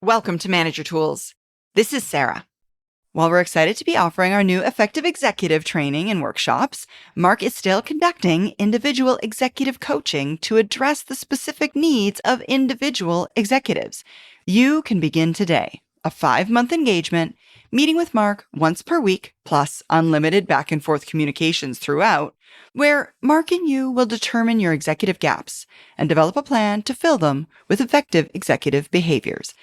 Welcome to Manager Tools. This is Sarah. While we're excited to be offering our new effective executive training and workshops, Mark is still conducting individual executive coaching to address the specific needs of individual executives. You can begin today, a 5-month engagement, meeting with Mark once per week, plus unlimited back and forth communications throughout, where Mark and you will determine your executive gaps and develop a plan to fill them with effective executive behaviors.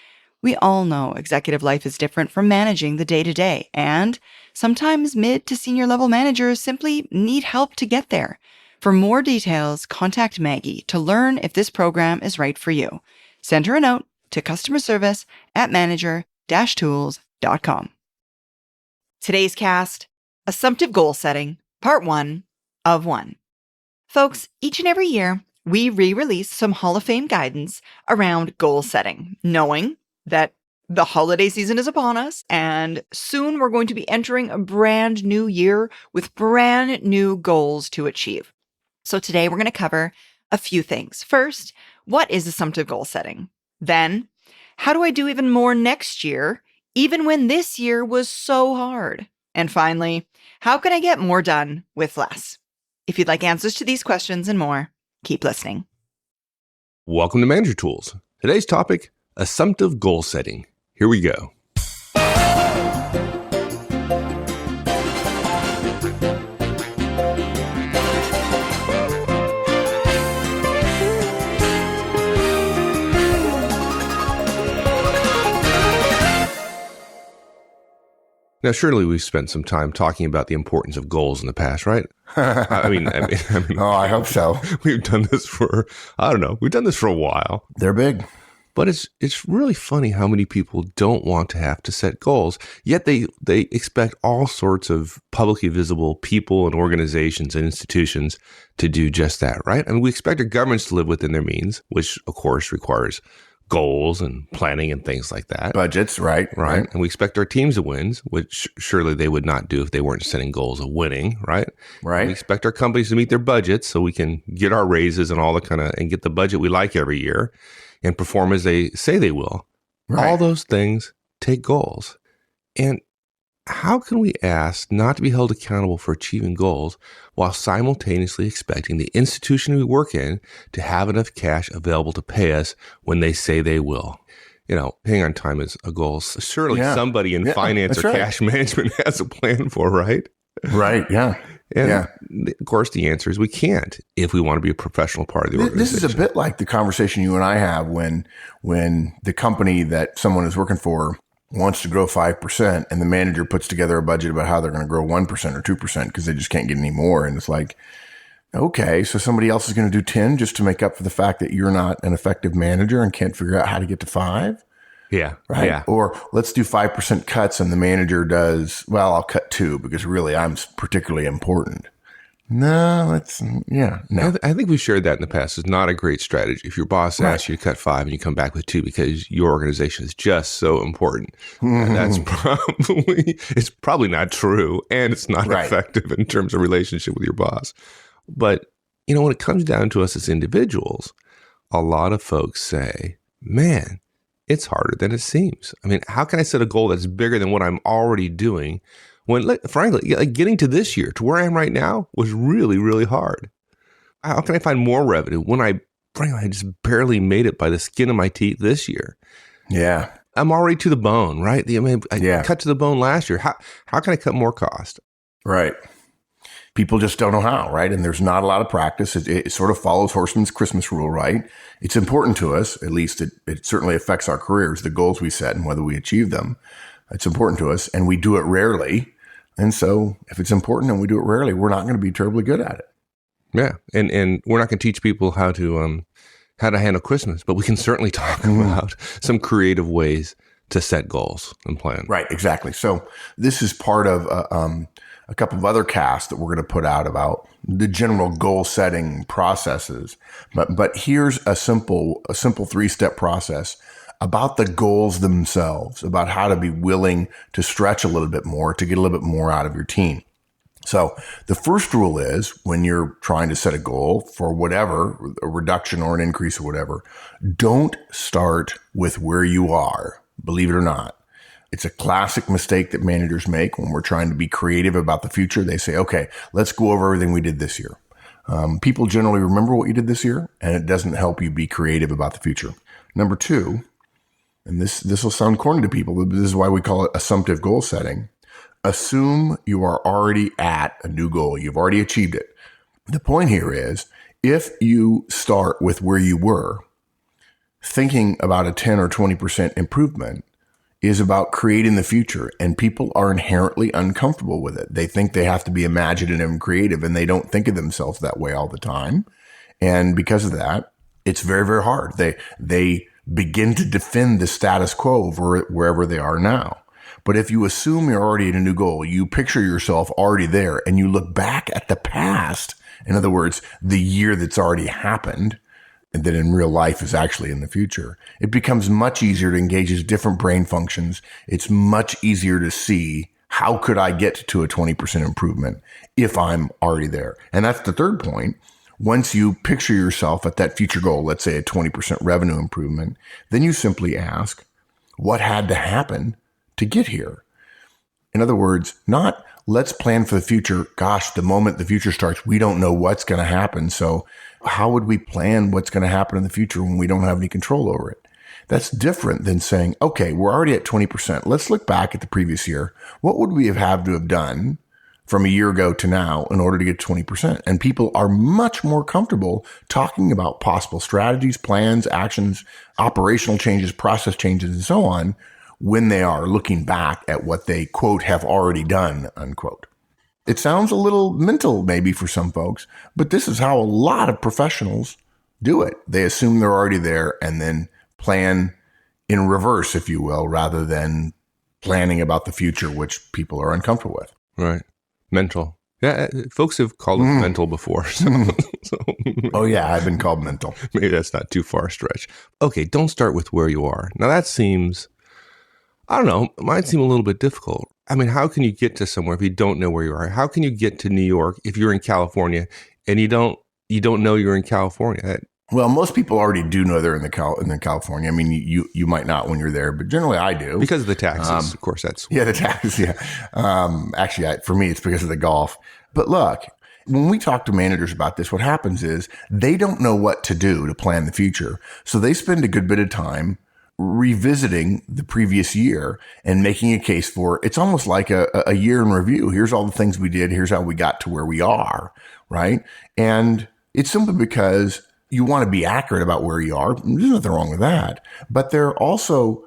We all know executive life is different from managing the day-to-day, and sometimes mid to senior level managers simply need help to get there. For more details, contact Maggie to learn if this program is right for you. Send her a note to customerservice@manager-tools.com. Today's cast, Assumptive Goal Setting, Part 1 of 1. Folks, each and every year, we re-release some Hall of Fame guidance around goal setting, knowing that the holiday season is upon us, and soon we're going to be entering a brand new year with brand new goals to achieve. So today we're going to cover a few things. First, what is assumptive goal setting? Then, how do I do even more next year, even when this year was so hard? And finally, how can I get more done with less? If you'd like answers to these questions and more, keep listening. Welcome to Manager Tools. Today's topic, assumptive goal setting. Here we go. Now, surely we've spent some time talking about the importance of goals in the past, right? I mean, oh, I hope so. We've done this for a while. They're big. But it's really funny how many people don't want to have to set goals, yet they expect all sorts of publicly visible people and organizations and institutions to do just that, right? I mean, we expect our governments to live within their means, which of course requires goals and planning and things like that. Budgets, right. And we expect our teams to win, which surely they would not do if they weren't setting goals of winning, right? Right. We expect our companies to meet their budgets so we can get our raises and all the and get the budget we like every year and perform as they say they will. Right. All those things take goals. And how can we ask not to be held accountable for achieving goals while simultaneously expecting the institution we work in to have enough cash available to pay us when they say they will? You know, paying on time is a goal. Surely somebody in finance or cash management has a plan for, right? Right, yeah. And of course, the answer is we can't if we want to be a professional part of the organization. This is a bit like the conversation you and I have when the company that someone is working for wants to grow 5% and the manager puts together a budget about how they're going to grow 1% or 2% because they just can't get any more. And it's like, okay, so somebody else is going to do 10 just to make up for the fact that you're not an effective manager and can't figure out how to get to 5. Yeah. Right. Yeah. Or let's do 5% cuts and the manager does, well, I'll cut 2 because really I'm particularly important. No. I think we've shared that in the past. It's not a great strategy. If your boss asks you to cut 5 and you come back with 2 because your organization is just so important, it's probably not true, and it's not effective in terms of relationship with your boss. But, you know, when it comes down to us as individuals, a lot of folks say, man, it's harder than it seems. I mean, how can I set a goal that's bigger than what I'm already doing? When, frankly, getting to this year, to where I am right now, was really, really hard. How can I find more revenue when I just barely made it by the skin of my teeth this year? Yeah. I'm already to the bone, right? I cut to the bone last year. How can I cut more cost? Right. People just don't know how, right? And there's not a lot of practice. It sort of follows Horseman's Christmas rule, right? It's important to us. At least it certainly affects our careers, the goals we set and whether we achieve them. It's important to us, and we do it rarely. And so if it's important and we do it rarely, we're not going to be terribly good at it. Yeah. And we're not going to teach people how to handle Christmas, but we can certainly talk about some creative ways to set goals and plan. Right. Exactly. So this is part of a couple of other casts that we're going to put out about the general goal setting processes. But here's a simple 3-step process about the goals themselves, about how to be willing to stretch a little bit more to get a little bit more out of your team. So the first rule is when you're trying to set a goal for whatever, a reduction or an increase or whatever, don't start with where you are, believe it or not. It's a classic mistake that managers make when we're trying to be creative about the future. They say, okay, let's go over everything we did this year. People generally remember what you did this year, and it doesn't help you be creative about the future. Number two, and this will sound corny to people, but this is why we call it assumptive goal setting. Assume you are already at a new goal. You've already achieved it. The point here is, if you start with where you were, thinking about a 10 or 20% improvement is about creating the future, and people are inherently uncomfortable with it. They think they have to be imaginative and creative, and they don't think of themselves that way all the time. And because of that, it's very, very hard. They begin to defend the status quo wherever they are now. But if you assume you're already at a new goal, you picture yourself already there, and you look back at the past, in other words, the year that's already happened, and that in real life is actually in the future, it becomes much easier to engage different brain functions. It's much easier to see, how could I get to a 20% improvement if I'm already there? And that's the third point. Once you picture yourself at that future goal, let's say a 20% revenue improvement, then you simply ask, what had to happen to get here? In other words, not let's plan for the future. Gosh, the moment the future starts, we don't know what's going to happen. So how would we plan what's going to happen in the future when we don't have any control over it? That's different than saying, okay, we're already at 20%. Let's look back at the previous year. What would we have had to have done from a year ago to now in order to get 20%? And people are much more comfortable talking about possible strategies, plans, actions, operational changes, process changes, and so on, when they are looking back at what they, quote, have already done, unquote. It sounds a little mental maybe for some folks, but this is how a lot of professionals do it. They assume they're already there and then plan in reverse, if you will, rather than planning about the future, which people are uncomfortable with. Right. Mental. Yeah, folks have called it mental before. So Oh, yeah, I've been called mental. Maybe that's not too far a stretch. Okay, don't start with where you are. Now that seems, I don't know, it might seem a little bit difficult. I mean, how can you get to somewhere if you don't know where you are? How can you get to New York if you're in California and you don't know you're in California? Well, most people already do know they're in California. I mean, you might not when you're there, but generally I do. Because of the taxes, of course. That's the taxes. Yeah. Actually, for me, it's because of the golf. But look, when we talk to managers about this, what happens is they don't know what to do to plan the future. So they spend a good bit of time revisiting the previous year and making a case for it. It's almost like a year in review. Here's all the things we did. Here's how we got to where we are. Right. And it's simply because you want to be accurate about where you are. There's nothing wrong with that. But they're also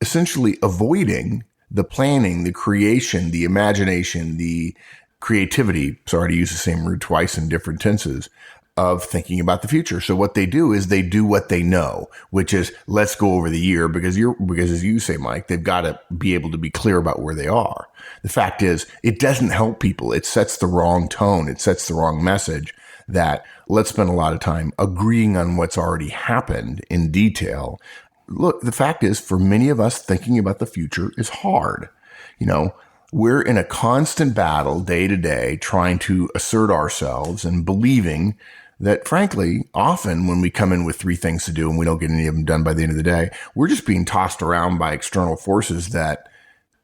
essentially avoiding the planning, the creation, the imagination, the creativity. Sorry to use the same word twice in different tenses, of thinking about the future. So what they do is they do what they know, which is let's go over the year because as you say, Mike, they've got to be able to be clear about where they are. The fact is it doesn't help people. It sets the wrong tone. It sets the wrong message that let's spend a lot of time agreeing on what's already happened in detail. Look, the fact is for many of us, thinking about the future is hard. You know, we're in a constant battle day to day, trying to assert ourselves and believing that, frankly, often when we come in with 3 things to do and we don't get any of them done by the end of the day, we're just being tossed around by external forces that,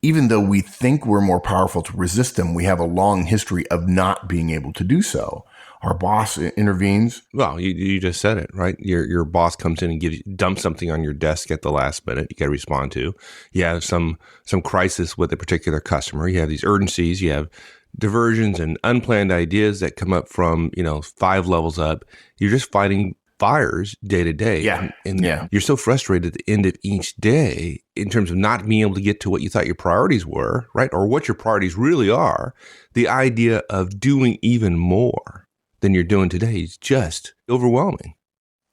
even though we think we're more powerful to resist them, we have a long history of not being able to do so. Our boss intervenes. Well, you just said it, right? Your boss comes in and dumps something on your desk at the last minute. You got to respond to. You have some crisis with a particular customer. You have these urgencies. You have diversions and unplanned ideas that come up from 5 levels up. You're just fighting fires day to day. Yeah. And you're so frustrated at the end of each day in terms of not being able to get to what you thought your priorities were, right? Or what your priorities really are. The idea of doing even more than you're doing today is just overwhelming.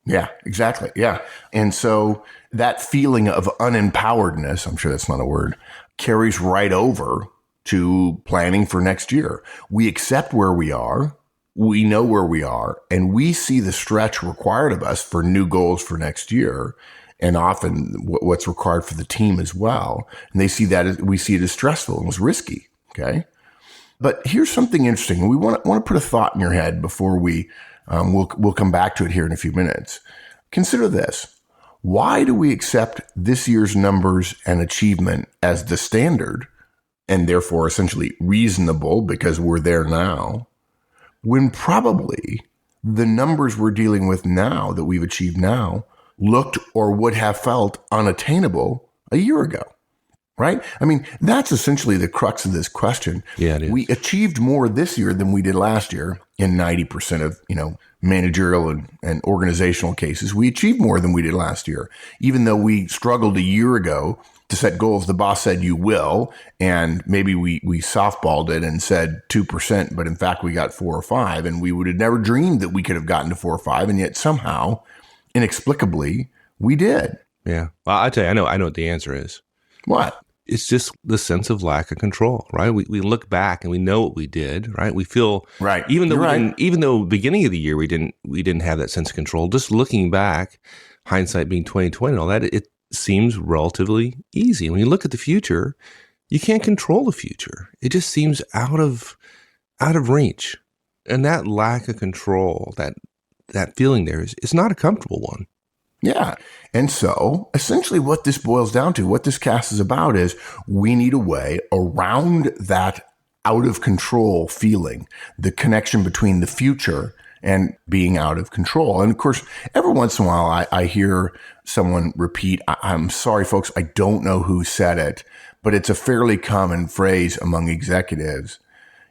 Yeah, exactly. Yeah. And so that feeling of unempoweredness, I'm sure that's not a word, carries right over to planning for next year. We accept where we are. We know where we are, and we see the stretch required of us for new goals for next year, and often what's required for the team as well. And they see that we see it as stressful and as risky. Okay. But here's something interesting. We want to put a thought in your head before we'll come back to it here in a few minutes. Consider this. why do we accept this year's numbers and achievement as the standard and therefore essentially reasonable because we're there now, when probably the numbers we're dealing with now that we've achieved now looked or would have felt unattainable a year ago, right? I mean, that's essentially the crux of this question. Yeah, it is. We achieved more this year than we did last year in 90% of, managerial and organizational cases. We achieved more than we did last year, even though we struggled a year ago to set goals. The boss said you will, and maybe we softballed it and said 2%, but in fact we got 4 or 5, and we would have never dreamed that we could have gotten to 4 or 5, and yet somehow, inexplicably, we did. Yeah. Well, I tell you, I know what the answer is. What? It's just the sense of lack of control, right? We look back and we know what we did, right? We feel right. Even though You're even though beginning of the year we didn't have that sense of control. Just looking back, hindsight being 20/20 and all that, it seems relatively easy. When you look at the future, you can't control the future. It just seems out of reach, and that lack of control, that feeling there is not a comfortable one. Yeah. And so essentially what this boils down to, what this cast is about, is we need a way around that out of control feeling, the connection between the future and being out of control. And of course, every once in a while, I hear someone repeat, I'm sorry, folks, I don't know who said it, but it's a fairly common phrase among executives.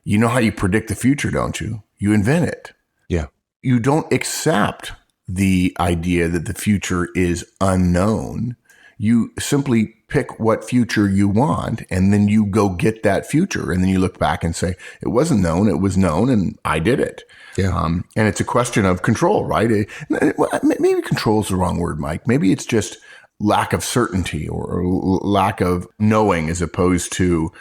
You know how you predict the future, don't you? You invent it. Yeah. You don't accept the idea that the future is unknown. You simply pick what future you want, and then you go get that future. And then you look back and say, it wasn't known, it was known, and I did it. Yeah. And it's a question of control, right? Maybe control is the wrong word, Mike. Maybe it's just lack of certainty or lack of knowing as opposed to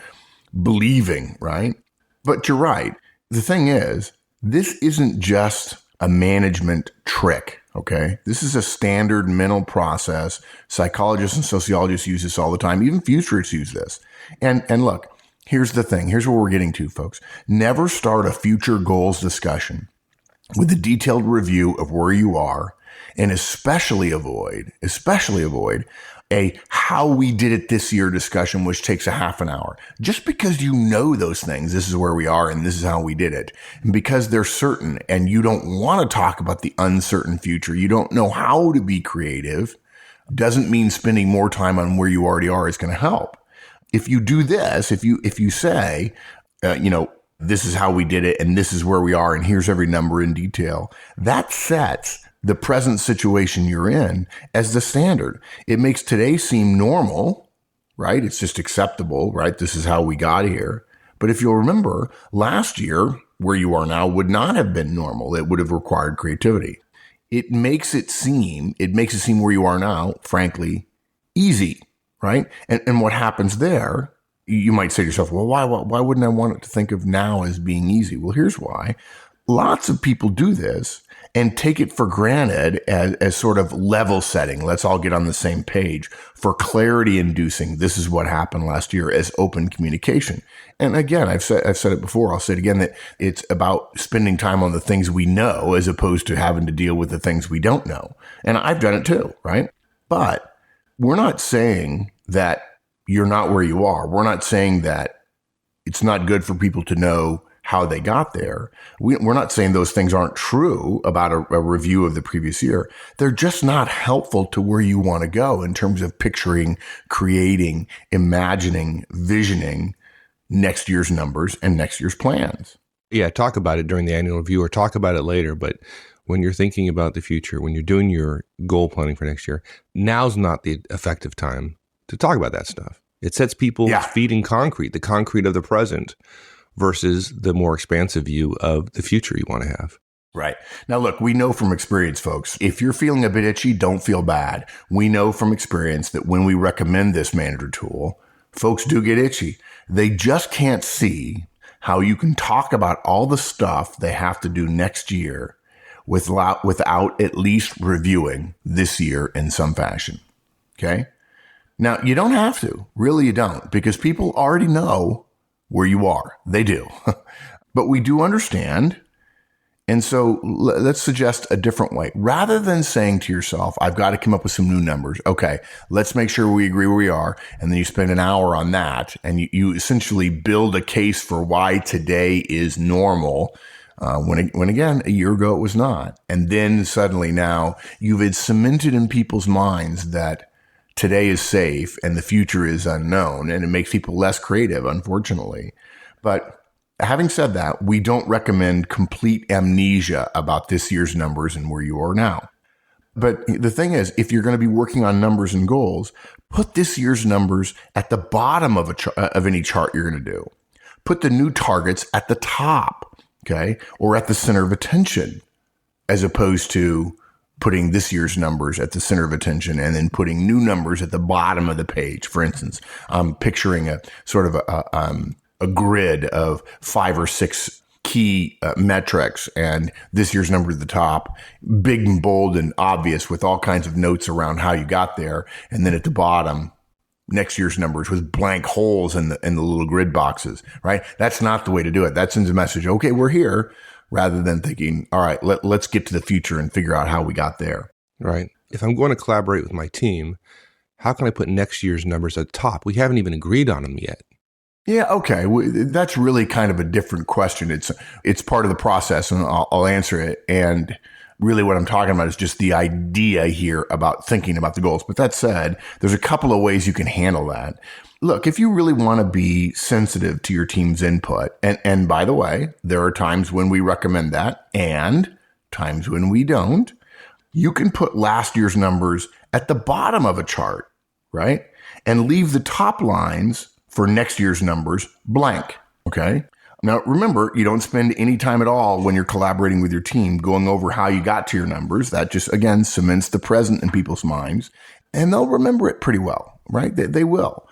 believing, right? But you're right. The thing is, this isn't just a management trick, okay? This is a standard mental process. Psychologists and sociologists use this all the time. Even futurists use this. And look, here's the thing. Here's what we're getting to, folks. Never start a future goals discussion with a detailed review of where you are, and especially avoid a how we did it this year discussion, which takes a half an hour. Just because you know those things, this is where we are and this is how we did it, and because they're certain and you don't want to talk about the uncertain future, you don't know how to be creative, doesn't mean spending more time on where you already are is going to help. If you do this, if you say, this is how we did it and this is where we are and here's every number in detail, that sets the present situation you're in as the standard. It makes today seem normal, right? It's just acceptable, right? This is how we got here. But if you'll remember, last year, where you are now would not have been normal. It would have required creativity. It makes it seem where you are now, frankly, easy, right? And what happens there, you might say to yourself, well, why wouldn't I want it to think of now as being easy? Well, here's why. Lots of people do this and take it for granted as sort of level setting. Let's all get on the same page for clarity inducing. This is what happened last year as open communication. And again, I've said it before. I'll say it again, that it's about spending time on the things we know as opposed to having to deal with the things we don't know. And I've done it too, right? But we're not saying that you're not where you are. We're not saying that it's not good for people to know how they got there. We're not saying those things aren't true about a review of the previous year. They're just not helpful to where you want to go in terms of picturing, creating, imagining, visioning next year's numbers and next year's plans. Yeah, talk about it during the annual review or talk about it later. But when you're thinking about the future, when you're doing your goal planning for next year, now's not the effective time to talk about that stuff. It sets people's feet in concrete, the concrete of the present, versus the more expansive view of the future you want to have. Right. Now, look, we know from experience, folks, if you're feeling a bit itchy, don't feel bad. We know from experience that when we recommend this manager tool, folks do get itchy. They just can't see how you can talk about all the stuff they have to do next year without at least reviewing this year in some fashion. Okay? Now, you don't have to. Really, you don't, because people already know where you are. They do. But we do understand, And so let's suggest a different way. Rather than saying to yourself, I've got to come up with some new numbers. Okay, let's make sure we agree where we are. And then you spend an hour on that. And you essentially build a case for why today is normal. When again, a year ago it was not. And then suddenly now you've cemented in people's minds that today is safe and the future is unknown. And it makes people less creative, unfortunately. But having said that, we don't recommend complete amnesia about this year's numbers and where you are now. But the thing is, if you're going to be working on numbers and goals, put this year's numbers at the bottom of any chart you're going to do. Put the new targets at the top, okay, or at the center of attention, as opposed to putting this year's numbers at the center of attention and then putting new numbers at the bottom of the page. For instance, I'm picturing a sort of a grid of 5 or 6 key metrics, and this year's number at the top, big and bold and obvious with all kinds of notes around how you got there. And then at the bottom, next year's numbers with blank holes in the little grid boxes, right? That's not the way to do it. That sends a message, okay, we're here, rather than thinking, all right, let's get to the future and figure out how we got there. Right. If I'm going to collaborate with my team, how can I put next year's numbers at the top? We haven't even agreed on them yet. Yeah, okay. That's really kind of a different question. It's part of the process, and I'll answer it. And really what I'm talking about is just the idea here about thinking about the goals. But that said, there's a couple of ways you can handle that. Look, if you really want to be sensitive to your team's input, and by the way, there are times when we recommend that and times when we don't, you can put last year's numbers at the bottom of a chart, right? And leave the top lines for next year's numbers blank, okay? Now, remember, you don't spend any time at all when you're collaborating with your team going over how you got to your numbers. That just, again, cements the present in people's minds, and they'll remember it pretty well, right? They will.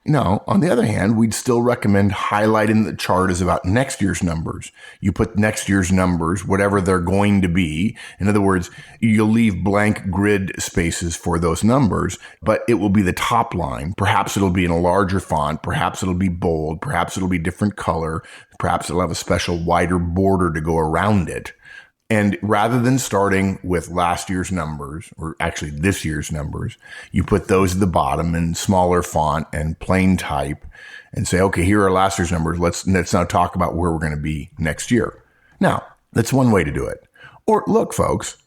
Now, on the other hand, we'd still recommend highlighting the chart as about next year's numbers. You put next year's numbers, whatever they're going to be. In other words, you'll leave blank grid spaces for those numbers, but it will be the top line. Perhaps it'll be in a larger font. Perhaps it'll be bold. Perhaps it'll be different color. Perhaps it'll have a special wider border to go around it. And rather than starting with last year's numbers, or actually this year's numbers, you put those at the bottom in smaller font and plain type and say, okay, here are last year's numbers. Let's now talk about where we're going to be next year. Now, that's one way to do it. Or look, folks,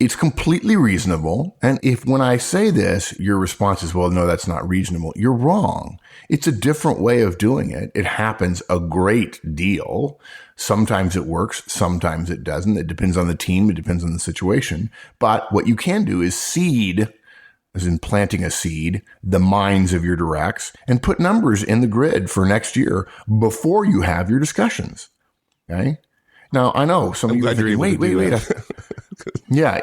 it's completely reasonable. And if when I say this, your response is, well, no, that's not reasonable, you're wrong. It's a different way of doing it. It happens a great deal. Sometimes it works. Sometimes it doesn't. It depends on the team. It depends on the situation. But what you can do is seed, as in planting a seed, the minds of your directs and put numbers in the grid for next year before you have your discussions. Okay. Now, I know some of you are thinking, wait. Yeah,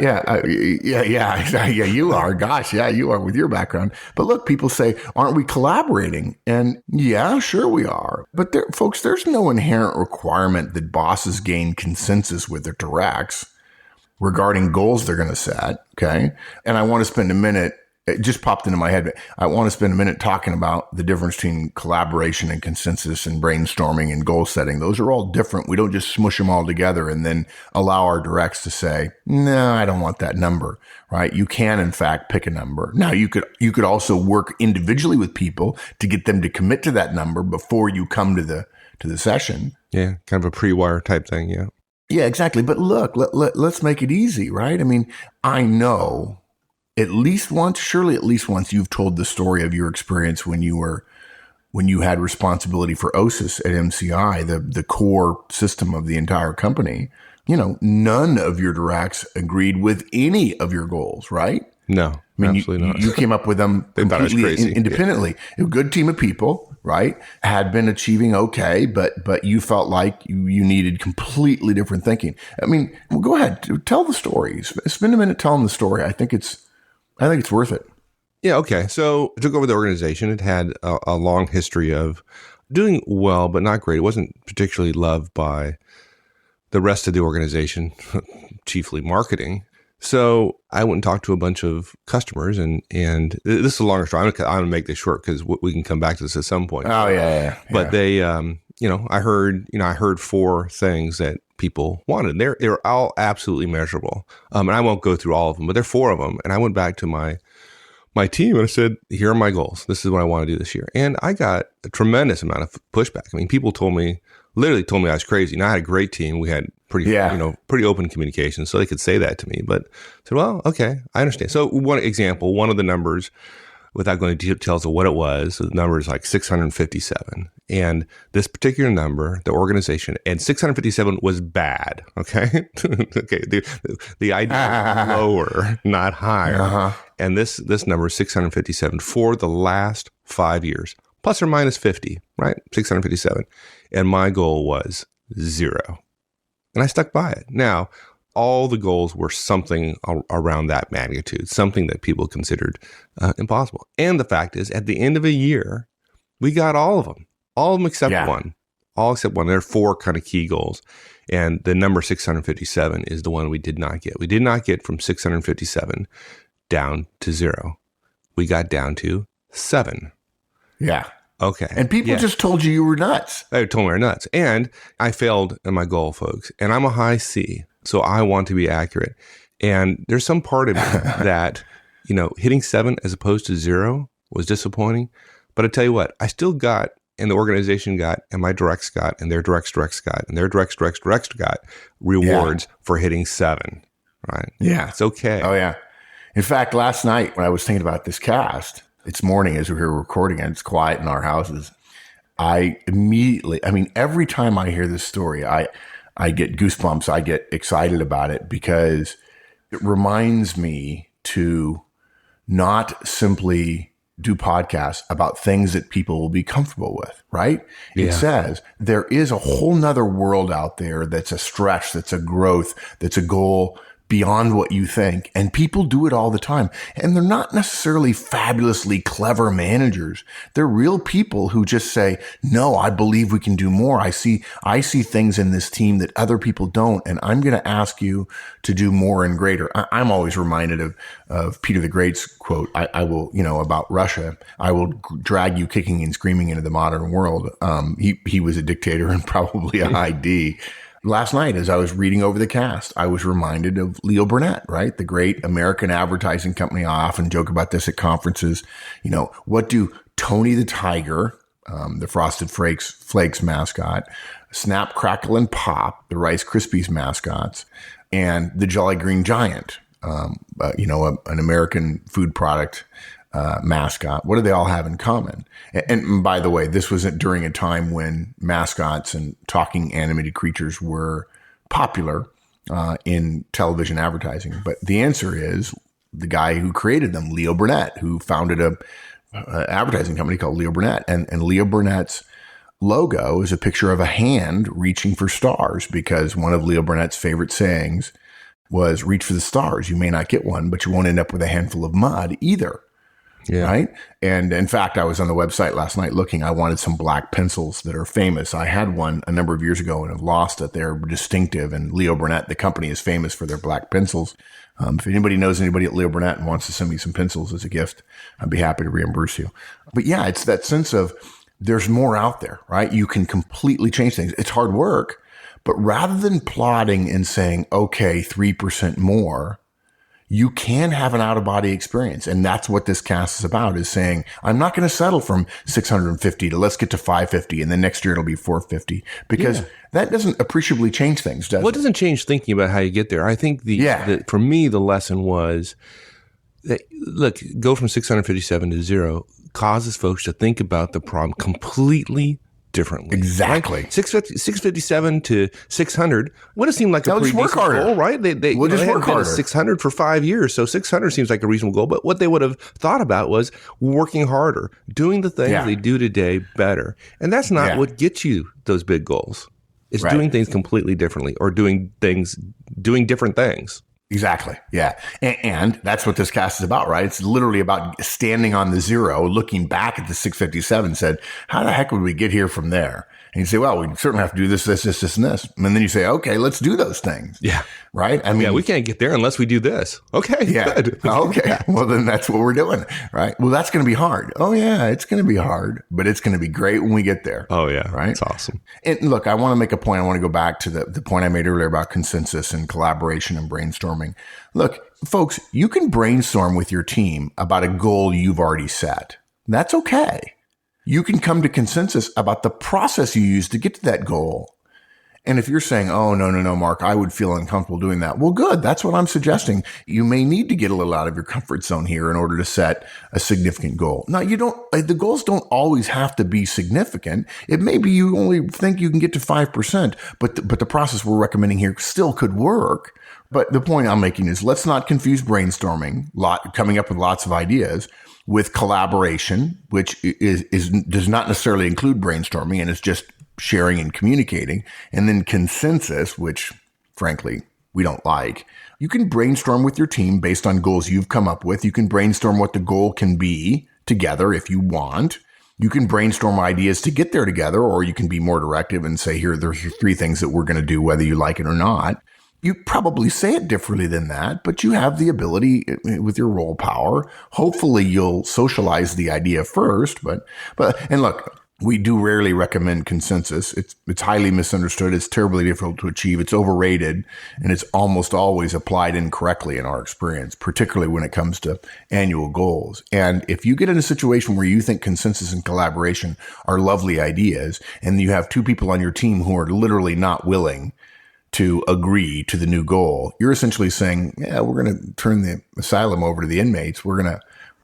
you are. Gosh, yeah, you are with your background. But look, people say, aren't we collaborating? And yeah, sure we are. But folks, there's no inherent requirement that bosses gain consensus with their directs regarding goals they're going to set. Okay. And I want to spend a minute, it just popped into my head. I want to spend a minute talking about the difference between collaboration and consensus and brainstorming and goal setting. Those are all different. We don't just smush them all together and then allow our directs to say, no, I don't want that number, right? You can, in fact, pick a number. Now, you could also work individually with people to get them to commit to that number before you come to the session. Yeah, kind of a pre-wire type thing, yeah. Yeah, exactly. But look, let's make it easy, right? I mean, I know surely at least once you've told the story of your experience when you had responsibility for OSIS at MCI, the core system of the entire company. You know, none of your directs agreed with any of your goals, right? No, I mean, absolutely not. You came up with them completely independently. Yeah. A good team of people, right, had been achieving okay, but you felt like you needed completely different thinking. I mean, well, go ahead, tell the story. Spend a minute telling the story. I think it's worth it. Yeah, okay. So I took over the organization. It had a long history of doing well, but not great. It wasn't particularly loved by the rest of the organization, chiefly marketing. So I went and talked to a bunch of customers, and this is a longer story. I'm going to make this short because we can come back to this at some point. Oh, yeah. But they I heard 4 things that people wanted. They're all absolutely measurable. And I won't go through all of them, but there are 4 of them. And I went back to my team and I said, here are my goals. This is what I want to do this year. And I got a tremendous amount of pushback. I mean, people literally told me I was crazy. And I had a great team. We had pretty open communication, so they could say that to me. But I said, well, okay, I understand. So one of the numbers, without going into details of what it was, the number is like 657. And this particular number, the organization, and 657 was bad. Okay. Okay. The idea is lower, not higher. Uh-huh. And this number is 657 for the last 5 years, plus or minus 50, right? 657. And my goal was 0. And I stuck by it. Now, all the goals were something around that magnitude, something that people considered impossible. And the fact is, at the end of a year, we got all of them except one. All except one. There are 4 kind of key goals. And the number 657 is the one we did not get. We did not get from 657 down to 0. We got down to 7. Yeah. Okay. And people just told you were nuts. They told me we were nuts. And I failed in my goal, folks. And I'm a high C. So I want to be accurate. And there's some part of me that, hitting 7 as opposed to 0 was disappointing. But I tell you what, I still got, and the organization got, and my directs got, and their directs got, and their directs got rewards for hitting 7. Right? Yeah. It's okay. Oh, yeah. In fact, last night when I was thinking about this cast, it's morning as we were recording and it's quiet in our houses. Every time I hear this story, I get goosebumps. I get excited about it because it reminds me to not simply do podcasts about things that people will be comfortable with, right? Yeah. It says there is a whole nother world out there that's a stretch, that's a growth, that's a goal beyond what you think. And people do it all the time. And they're not necessarily fabulously clever managers. They're real people who just say, no, I believe we can do more. I see things in this team that other people don't. And I'm going to ask you to do more and greater. I'm always reminded of Peter the Great's quote. I will, about Russia, I will drag you kicking and screaming into the modern world. He was a dictator and probably a high D. Last night, as I was reading over the cast, I was reminded of Leo Burnett, right? The great American advertising company. I often joke about this at conferences. What do Tony the Tiger, the Frosted Flakes mascot, Snap, Crackle, and Pop, the Rice Krispies mascots, and the Jolly Green Giant, an American food product mascot. What do they all have in common? And by the way, this was during a time when mascots and talking animated creatures were popular in television advertising. But the answer is the guy who created them, Leo Burnett, who founded a advertising company called Leo Burnett. And Leo Burnett's logo is a picture of a hand reaching for stars, because one of Leo Burnett's favorite sayings was, reach for the stars. You may not get one, but you won't end up with a handful of mud either. Yeah. Right. And in fact, I was on the website last night looking. I wanted some black pencils that are famous. I had one a number of years ago and have lost it. They're distinctive. And Leo Burnett, the company, is famous for their black pencils. If anybody knows anybody at Leo Burnett and wants to send me some pencils as a gift, I'd be happy to reimburse you. But yeah, it's that sense of there's more out there, right? You can completely change things. It's hard work, but rather than plodding and saying, okay, 3% more, you can have an out-of-body experience. And that's what this cast is about, is saying, I'm not going to settle from 650 to let's get to 550. And then next year it'll be 450, because that doesn't appreciably change things, does it? Well, it doesn't change thinking about how you get there. I think for me, the lesson was that, look, go from 657 to 0 causes folks to think about the problem completely differently. Exactly. Right? 657 to 600 would have seemed like a pretty decent goal, right? They work harder. 600 for 5 years, so 600 seems like a reasonable goal. But what they would have thought about was working harder, doing the things they do today better. And that's not what gets you those big goals. It's doing things completely differently, or doing different things. Exactly. Yeah. And that's what this cast is about, right? It's literally about standing on the zero, looking back at the 657, said, how the heck would we get here from there? And you say, well, we certainly have to do this, and this. And then you say, okay, let's do those things. Yeah. Right. I mean, yeah, we can't get there unless we do this. Okay. Yeah. Good. Okay. Well, then that's what we're doing. Right. Well, that's going to be hard. Oh, yeah. It's going to be hard, but it's going to be great when we get there. Oh, yeah. Right. It's awesome. And look, I want to make a point. I want to go back to the point I made earlier about consensus and collaboration and brainstorming. Look, folks, you can brainstorm with your team about a goal you've already set. That's okay. You can come to consensus about the process you use to get to that goal. And if you're saying, oh, no, Mark, I would feel uncomfortable doing that. Well, good. That's what I'm suggesting. You may need to get a little out of your comfort zone here in order to set a significant goal. Now, the goals don't always have to be significant. It may be you only think you can get to 5%, but the process we're recommending here still could work. But the point I'm making is let's not confuse brainstorming, coming up with lots of ideas, with collaboration, which does not necessarily include brainstorming and is just sharing and communicating, and then consensus, which frankly we don't like. You can brainstorm with your team based on goals you've come up with. You can brainstorm what the goal can be together if you want. You can brainstorm ideas to get there together, or you can be more directive and say, here, there are 3 things that we're going to do, whether you like it or not. You probably say it differently than that, but you have the ability with your role power. Hopefully you'll socialize the idea first, and look, we do rarely recommend consensus. It's highly misunderstood. It's terribly difficult to achieve. It's overrated, and it's almost always applied incorrectly in our experience, particularly when it comes to annual goals. And if you get in a situation where you think consensus and collaboration are lovely ideas, and you have 2 people on your team who are literally not willing to agree to the new goal, you're essentially saying, yeah, we're going to turn the asylum over to the inmates. We're going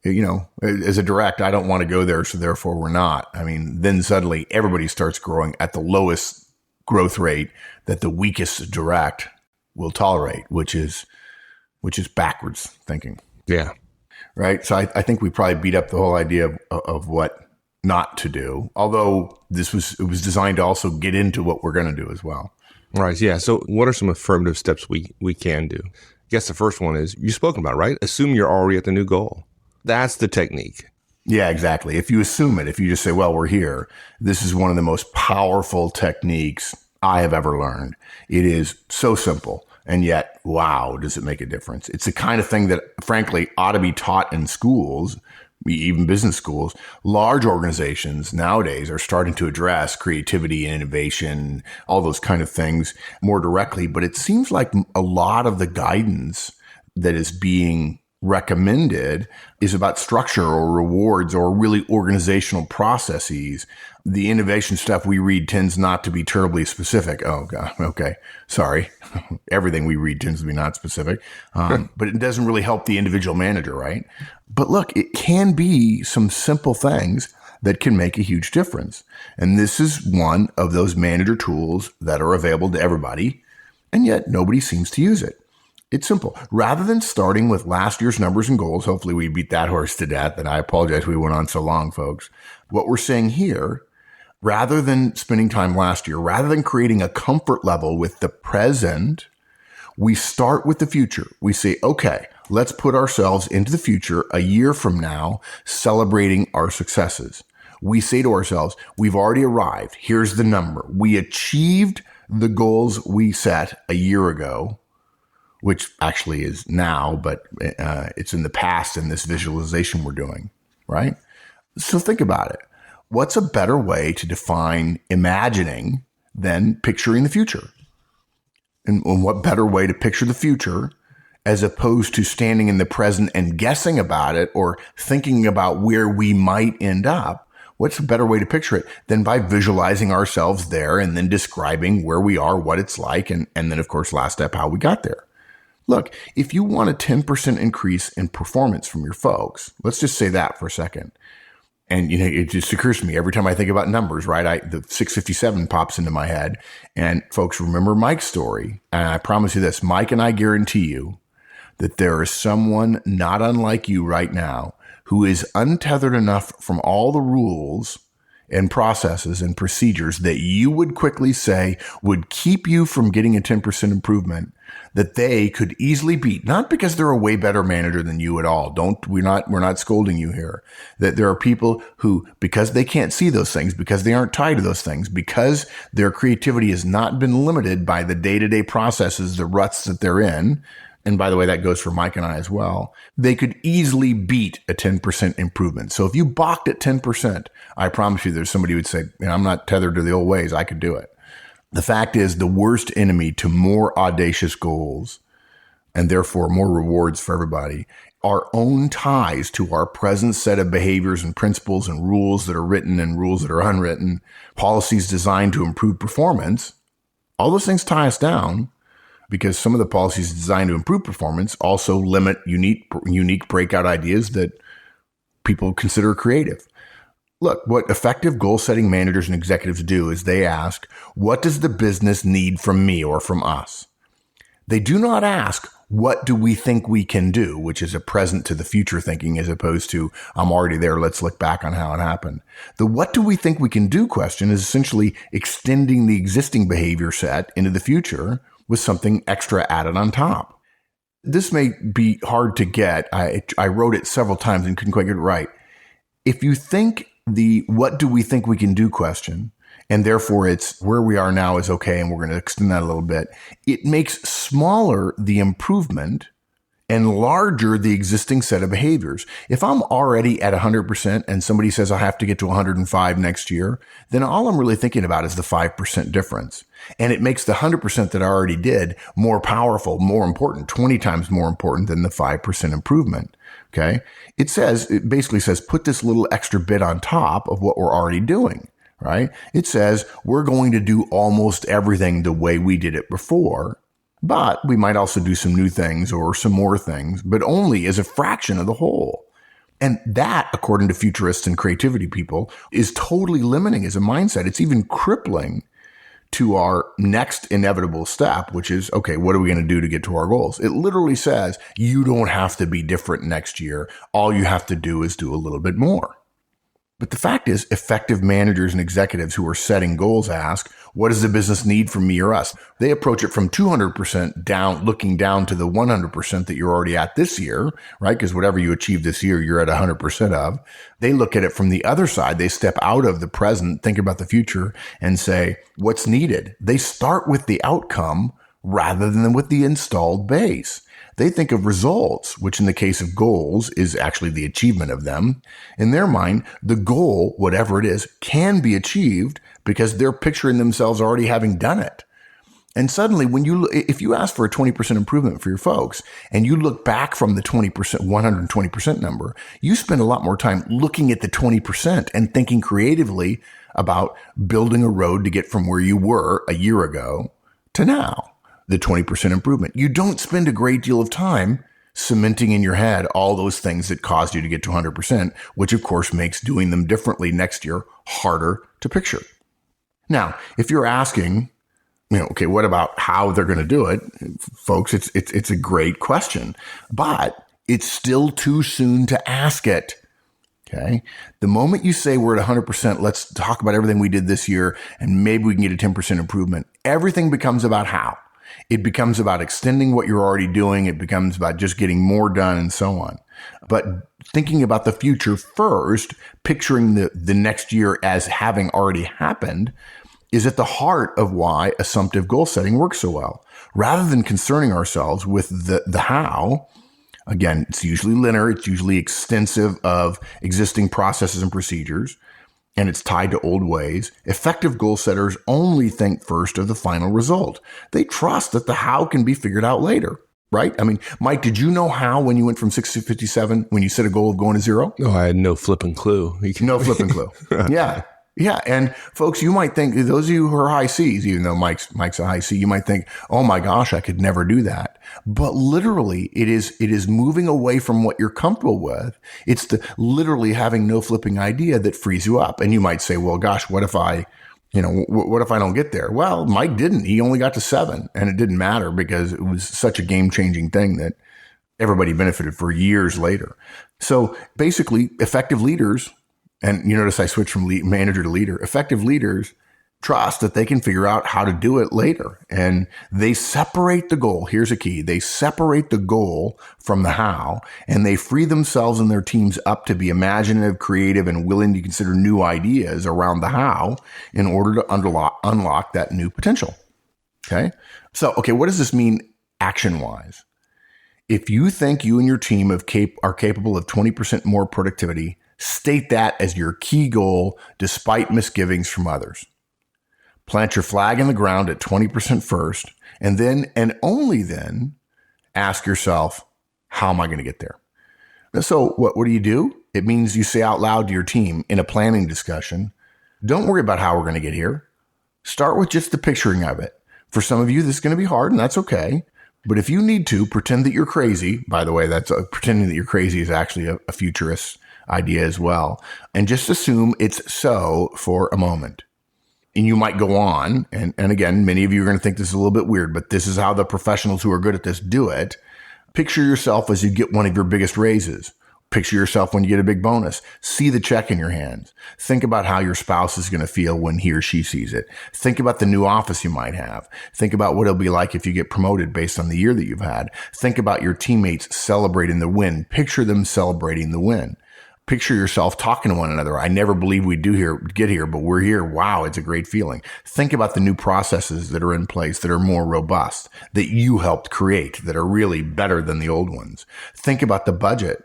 to, as a direct, I don't want to go there, so therefore we're not. I mean, then suddenly everybody starts growing at the lowest growth rate that the weakest direct will tolerate, which is backwards thinking. Yeah. Right. So I think we probably beat up the whole idea of what not to do, although it was designed to also get into what we're going to do as well. Right. Yeah. So what are some affirmative steps we can do? I guess the first one is you've spoken about, right? Assume you're already at the new goal. That's the technique. Yeah, exactly. If you assume it, if you just say, well, we're here, this is one of the most powerful techniques I have ever learned. It is so simple. And yet, wow, does it make a difference? It's the kind of thing that, frankly, ought to be taught in schools, even business schools. Large organizations nowadays are starting to address creativity and innovation, all those kind of things more directly. But it seems like a lot of the guidance that is being recommended is about structure or rewards or really organizational processes. The innovation stuff we read tends not to be terribly specific. Oh, God. Okay. Sorry. Everything we read tends to be not specific. But it doesn't really help the individual manager, right? But look, it can be some simple things that can make a huge difference. And this is one of those manager tools that are available to everybody, and yet nobody seems to use it. It's simple. Rather than starting with last year's numbers and goals, hopefully we beat that horse to death, and I apologize we went on so long, folks. What we're saying here, rather than spending time last year, rather than creating a comfort level with the present, we start with the future. We say, okay, let's put ourselves into the future a year from now, celebrating our successes. We say to ourselves, we've already arrived. Here's the number. We achieved the goals we set a year ago, which actually is now, but it's in the past in this visualization we're doing, right? So think about it. What's a better way to define imagining than picturing the future? And what better way to picture the future as opposed to standing in the present and guessing about it or thinking about where we might end up? What's a better way to picture it than by visualizing ourselves there and then describing where we are, what it's like, and then, of course, last step, how we got there. Look, if you want a 10% increase in performance from your folks, let's just say that for a second. And, it just occurs to me every time I think about numbers, right? The 657 pops into my head. And folks, remember Mike's story. And I promise you this, Mike and I guarantee you that there is someone not unlike you right now who is untethered enough from all the rules and processes and procedures that you would quickly say would keep you from getting a 10% improvement that they could easily beat, not because they're a way better manager than you at all. We're not scolding you here. That there are people who, because they can't see those things, because they aren't tied to those things, because their creativity has not been limited by the day-to-day processes, the ruts that they're in. And by the way, that goes for Mike and I as well. They could easily beat a 10% improvement. So if you balked at 10%, I promise you there's somebody who would say, I'm not tethered to the old ways. I could do it. The fact is, the worst enemy to more audacious goals, and therefore more rewards for everybody, our own ties to our present set of behaviors and principles and rules that are written and rules that are unwritten, policies designed to improve performance. All those things tie us down because some of the policies designed to improve performance also limit unique breakout ideas that people consider creative. Look, what effective goal-setting managers and executives do is they ask, what does the business need from me or from us? They do not ask, what do we think we can do, which is a present to the future thinking as opposed to, I'm already there, let's look back on how it happened. The what do we think we can do question is essentially extending the existing behavior set into the future with something extra added on top. This may be hard to get. I wrote it several times and couldn't quite get it right. If you think the what do we think we can do question, and therefore it's where we are now is okay, and we're going to extend that a little bit, it makes smaller the improvement and larger the existing set of behaviors. If I'm already at 100% and somebody says I have to get to 105 next year, then all I'm really thinking about is the 5% difference. And it makes the 100% that I already did more powerful, more important, 20 times more important than the 5% improvement. Okay. It basically says, put this little extra bit on top of what we're already doing, right? It says we're going to do almost everything the way we did it before, but we might also do some new things or some more things, but only as a fraction of the whole. And that, according to futurists and creativity people, is totally limiting as a mindset. It's even crippling to our next inevitable step, which is, okay, what are we going to do to get to our goals? It literally says you don't have to be different next year. All you have to do is do a little bit more. But the fact is, effective managers and executives who are setting goals ask, what does the business need from me or us? They approach it from 200% down, looking down to the 100% that you're already at this year, right? Because whatever you achieve this year, you're at 100% of. They look at it from the other side. They step out of the present, think about the future, and say, what's needed? They start with the outcome rather than with the installed base. They think of results, which in the case of goals is actually the achievement of them. In their mind, the goal, whatever it is, can be achieved because they're picturing themselves already having done it. And suddenly, if you ask for a 20% improvement for your folks and you look back from the 20%, 120% number, you spend a lot more time looking at the 20% and thinking creatively about building a road to get from where you were a year ago to now. The 20% improvement. You don't spend a great deal of time cementing in your head all those things that caused you to get to 100%, which of course makes doing them differently next year harder to picture. Now, if you're asking, okay, what about how they're going to do it? Folks, it's a great question, but it's still too soon to ask it. Okay. The moment you say we're at 100%, let's talk about everything we did this year and maybe we can get a 10% improvement. Everything becomes about how. It becomes about extending what you're already doing. It becomes about just getting more done and so on. But thinking about the future first, picturing the next year as having already happened, is at the heart of why assumptive goal setting works so well. Rather than concerning ourselves with the how, again, it's usually linear. It's usually extensive of existing processes and procedures, and it's tied to old ways. Effective goal setters only think first of the final result. They trust that the how can be figured out later, right? I mean, Mike, did you know how when you went from 6 to 57, when you set a goal of going to 0? No, I had no flipping clue. No flipping clue. Yeah. Yeah. And folks, you might think, those of you who are high C's, even though Mike's a high C, you might think, oh my gosh, I could never do that. But literally it is moving away from what you're comfortable with. It's the literally having no flipping idea that frees you up. And you might say, well, gosh, what if I don't get there? Well, Mike didn't. He only got to 7 and it didn't matter because it was such a game changing thing that everybody benefited for years later. So basically effective leaders And you notice I switched from manager to leader. Effective leaders trust that they can figure out how to do it later. And they separate the goal. Here's a key. They separate the goal from the how, and they free themselves and their teams up to be imaginative, creative, and willing to consider new ideas around the how in order to unlock that new potential. Okay. So, what does this mean action-wise? If you think you and your team are capable of 20% more productivity, state that as your key goal despite misgivings from others. Plant your flag in the ground at 20% first, and then, and only then, ask yourself, how am I going to get there? So what do? It means you say out loud to your team in a planning discussion, don't worry about how we're going to get here. Start with just the picturing of it. For some of you, this is going to be hard, and that's okay. But if you need to, pretend that you're crazy. By the way, pretending that you're crazy is actually a futurist idea as well. And just assume it's so for a moment. And you might go on, and again, many of you are going to think this is a little bit weird, but this is how the professionals who are good at this do it. Picture yourself as you get one of your biggest raises. Picture yourself when you get a big bonus. See the check in your hands. Think about how your spouse is going to feel when he or she sees it. Think about the new office you might have. Think about what it'll be like if you get promoted based on the year that you've had. Think about your teammates celebrating the win. Picture them celebrating the win. Picture yourself talking to one another. I never believed we'd get here, but we're here. Wow, it's a great feeling. Think about the new processes that are in place that are more robust, that you helped create, that are really better than the old ones. Think about the budget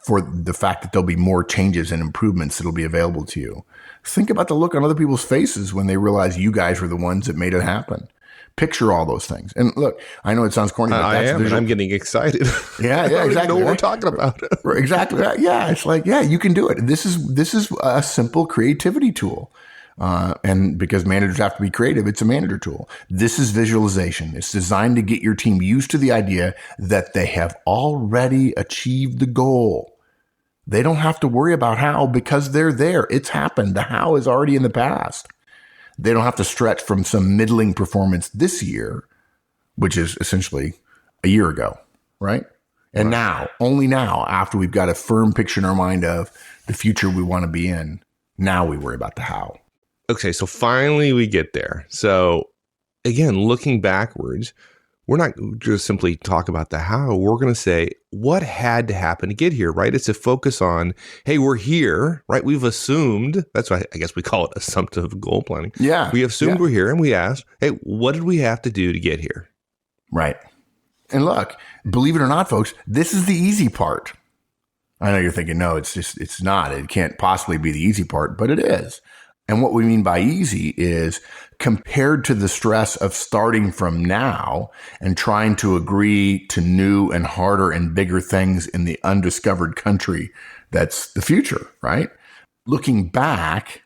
for the fact that there'll be more changes and improvements that'll be available to you. Think about the look on other people's faces when they realize you guys were the ones that made it happen. Picture all those things. And look, I know it sounds corny, but I'm getting excited. Yeah, I don't exactly. even know what we're talking about. Exactly. Yeah, it's like, yeah, you can do it. This is a simple creativity tool. And because managers have to be creative, it's a manager tool. This is visualization. It's designed to get your team used to the idea that they have already achieved the goal. They don't have to worry about how because they're there. It's happened. The how is already in the past. They don't have to stretch from some middling performance this year, which is essentially a year ago, right? And now, only now, after we've got a firm picture in our mind of the future we want to be in, now we worry about the how. Okay, so finally we get there. So again, looking backwards, we're not just simply talk about the how. We're going to say what had to happen to get here, right? It's a focus on, hey, we're here, right? We've assumed, that's why I guess we call it assumptive goal planning. Yeah. We assumed we're here and we asked, hey, what did we have to do to get here? Right. And look, believe it or not, folks, this is the easy part. I know you're thinking, no, it's not. It can't possibly be the easy part, but it is. And what we mean by easy is compared to the stress of starting from now and trying to agree to new and harder and bigger things in the undiscovered country that's the future, right? Looking back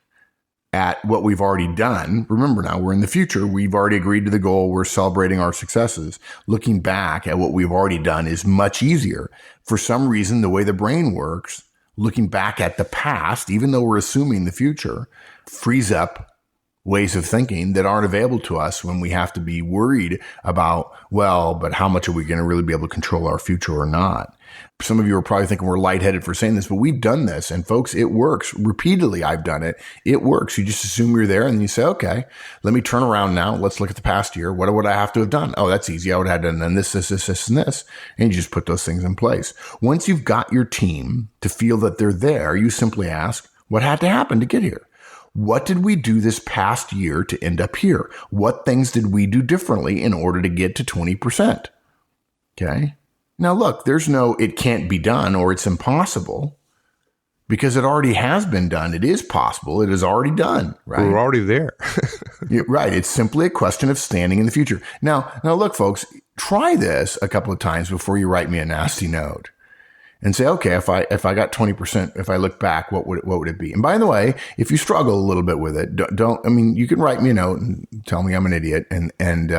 at what we've already done, remember now we're in the future. We've already agreed to the goal. We're celebrating our successes. Looking back at what we've already done is much easier. For some reason, the way the brain works, looking back at the past, even though we're assuming the future, frees up ways of thinking that aren't available to us when we have to be worried about, well, but how much are we going to really be able to control our future or not? Some of you are probably thinking we're lightheaded for saying this, but we've done this. And folks, it works. Repeatedly, I've done it. It works. You just assume you're there and then you say, okay, let me turn around now. Let's look at the past year. What would I have to have done? Oh, that's easy. I would have done this, and this. And you just put those things in place. Once you've got your team to feel that they're there, you simply ask, what had to happen to get here? What did we do this past year to end up here? What things did we do differently in order to get to 20%? Okay. Now look, there's no, it can't be done or it's impossible because it already has been done. It is possible. It is already done, right? We're already there. Right. It's simply a question of standing in the future. Now look, folks, try this a couple of times before you write me a nasty note. And say, okay, if I got 20%, if I look back, what would it be? And by the way, if you struggle a little bit with it, you can write me a note and tell me I'm an idiot, and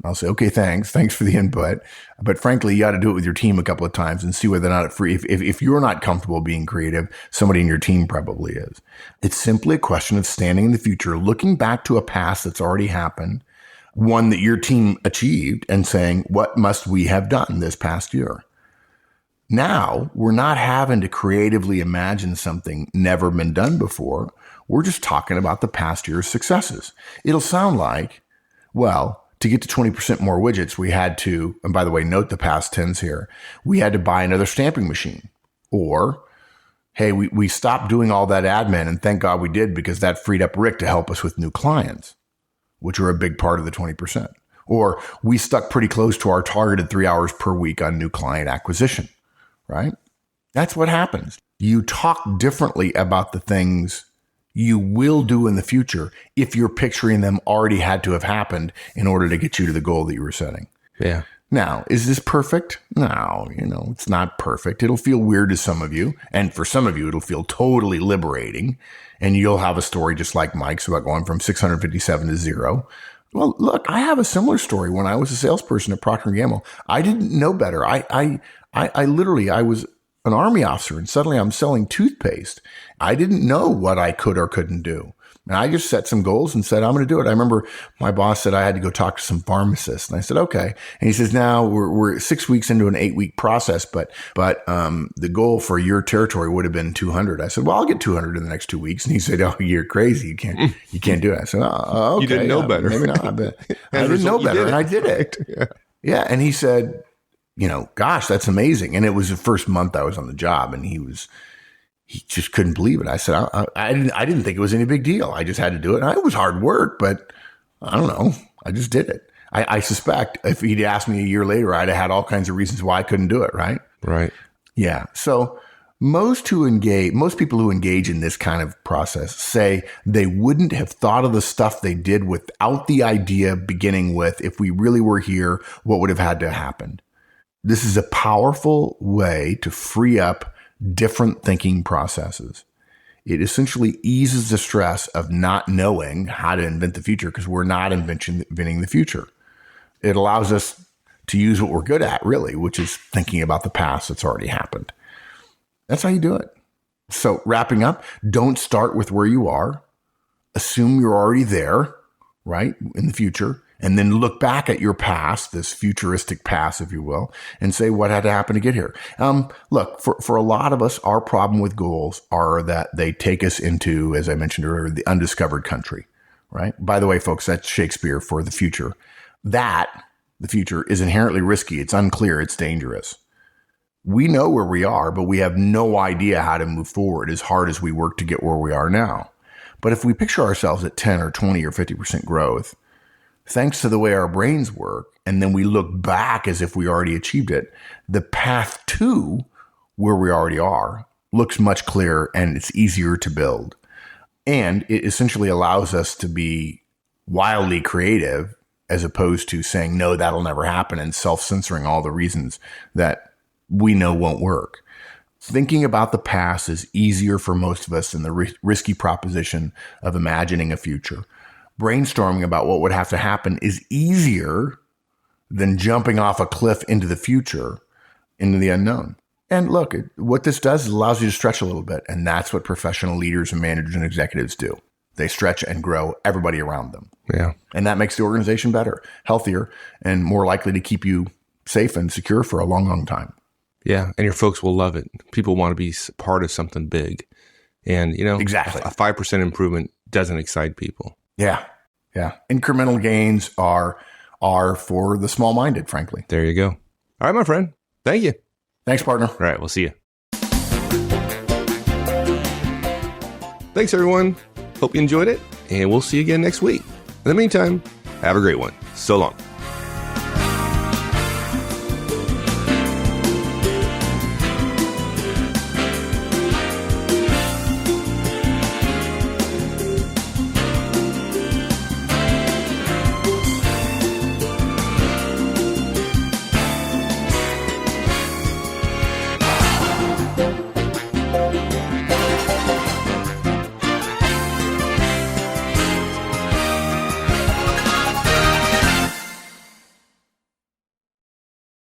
I'll say, okay, thanks for the input. But frankly, you got to do it with your team a couple of times and see whether or not if you're not comfortable being creative, somebody in your team probably is. It's simply a question of standing in the future, looking back to a past that's already happened, one that your team achieved, and saying, what must we have done this past year? Now we're not having to creatively imagine something never been done before. We're just talking about the past year's successes. It'll sound like, well, to get to 20% more widgets, we had to, and by the way, note the past tense here, we had to buy another stamping machine. Or, hey, we stopped doing all that admin, and thank God we did, because that freed up Rick to help us with new clients, which are a big part of the 20%. Or we stuck pretty close to our targeted 3 hours per week on new client acquisition, right? That's what happens. You talk differently about the things you will do in the future if you're picturing them already had to have happened in order to get you to the goal that you were setting. Yeah. Now, is this perfect? No, it's not perfect. It'll feel weird to some of you. And for some of you, it'll feel totally liberating. And you'll have a story just like Mike's about going from 657 to 0. Well, look, I have a similar story. When I was a salesperson at Procter & Gamble, I didn't know better. I was an Army officer, and suddenly I'm selling toothpaste. I didn't know what I could or couldn't do. And I just set some goals and said, I'm going to do it. I remember my boss said I had to go talk to some pharmacists. And I said, okay. And he says, now we're 6 weeks into an 8-week process, but the goal for your territory would have been 200. I said, well, I'll get 200 in the next 2 weeks. And he said, oh, you're crazy. You can't do it. I said, oh, okay. You didn't know better. Maybe not. But I didn't know better. And I did it. Yeah. And he said, gosh, that's amazing. And it was the first month I was on the job, and he just couldn't believe it. I said, I didn't think it was any big deal. I just had to do it. And it was hard work, but I don't know. I just did it. I suspect if he'd asked me a year later, I'd have had all kinds of reasons why I couldn't do it. Right. Right. Yeah. So most people who engage in this kind of process say they wouldn't have thought of the stuff they did without the idea beginning with, if we really were here, what would have had to happen? This is a powerful way to free up different thinking processes. It essentially eases the stress of not knowing how to invent the future, because we're not inventing the future. It allows us to use what we're good at, really, which is thinking about the past that's already happened. That's how you do it. So wrapping up, don't start with where you are. Assume you're already there, right, in the future. And then look back at your past, this futuristic past, if you will, and say what had to happen to get here. Look, for a lot of us, our problem with goals are that they take us into, as I mentioned earlier, the undiscovered country, right? By the way, folks, that's Shakespeare for the future. The future is inherently risky. It's unclear. It's dangerous. We know where we are, but we have no idea how to move forward as hard as we work to get where we are now. But if we picture ourselves at 10 or 20 or 50% growth, thanks to the way our brains work, and then we look back as if we already achieved it, the path to where we already are looks much clearer, and it's easier to build. And it essentially allows us to be wildly creative, as opposed to saying, no, that'll never happen, and self-censoring all the reasons that we know won't work. Thinking about the past is easier for most of us than the risky proposition of imagining a future. Brainstorming about what would have to happen is easier than jumping off a cliff into the future, into the unknown. And look, what this does is allows you to stretch a little bit. And that's what professional leaders and managers and executives do. They stretch and grow everybody around them. Yeah. And that makes the organization better, healthier, and more likely to keep you safe and secure for a long, long time. Yeah. And your folks will love it. People want to be part of something big. And, exactly. A 5% improvement doesn't excite people. Yeah. Yeah. Incremental gains are for the small-minded, frankly. There you go. All right, my friend. Thank you. Thanks, partner. All right. We'll see you. Thanks, everyone. Hope you enjoyed it, and we'll see you again next week. In the meantime, have a great one. So long.